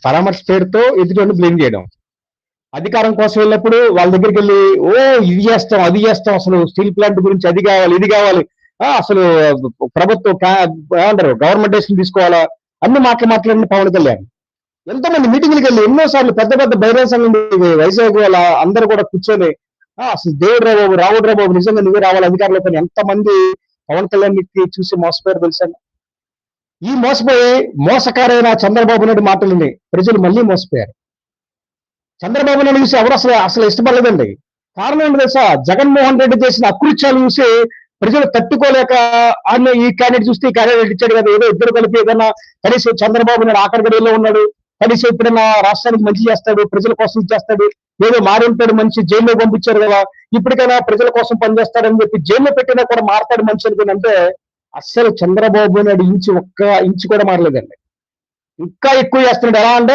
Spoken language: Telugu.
పరామర్శ పేరుతో ఎదుటి బ్లేమ్ చేయడం. అధికారం కోసం వెళ్ళినప్పుడు వాళ్ళ దగ్గరికి వెళ్ళి ఇది చేస్తాం అది చేస్తాం, అసలు స్టీల్ ప్లాంట్ గురించి అది కావాలి ఇది కావాలి, అసలు ప్రభుత్వం ఏమంటారు గవర్నమెంట్ డెసిషన్ తీసుకోవాలా, అన్ని మాట్లాడిన పవన్ కళ్యాణ్ ఎంతమంది మీటింగ్లకు వెళ్ళి ఎన్నోసార్లు పెద్ద పెద్ద బహిరంగ సంఘం వైజాగ్ వాళ్ళ అందరూ కూడా కూర్చొని అసలు దేవుడు రాబాబు రావుడు రాబాబు నిజంగా నువ్వే రావాలి అధికారులు పని ఎంతమంది పవన్ కళ్యాణ్ చూసి మోసపోయారు తెలుసా. ఈ మోసపోయి మోసకారైన చంద్రబాబు నాయుడు మాటలని ప్రజలు మళ్ళీ మోసపోయారు. చంద్రబాబు నాయుడు చూసి ఎవరు అసలు ఇష్టపడలేదండి. కారణం ఏంటి తెలుసా, జగన్మోహన్ రెడ్డి చేసిన అకృత్యాలు చూసి ప్రజలు తట్టుకోలేక ఆయన ఈ క్యాండిడేట్ చూస్తే ఈ క్యాండిడేట్ ఇచ్చాడు కదా, ఏదో ఇద్దరు కలిపి ఏదన్నా కనీసం చంద్రబాబు నాయుడు ఆఖరి గడిలో ఉన్నాడు, కనీసం ఎప్పుడైనా రాష్ట్రానికి మంచి చేస్తాడు, ప్రజల కోసం చేస్తాడు, ఏదో మారి ఉంటాడు మంచి, జైల్లో పంపించారు కదా ఇప్పటికైనా ప్రజల కోసం పనిచేస్తాడని చెప్పి జైల్లో పెట్టినా కూడా మారతాడు మంచి అనుకుని, అంటే అస్సలు చంద్రబాబు నాయుడు ఒక్క ఇంచు కూడా మారలేదండి. ఇంకా ఎక్కువ చేస్తున్నాడు. ఎలా అంటే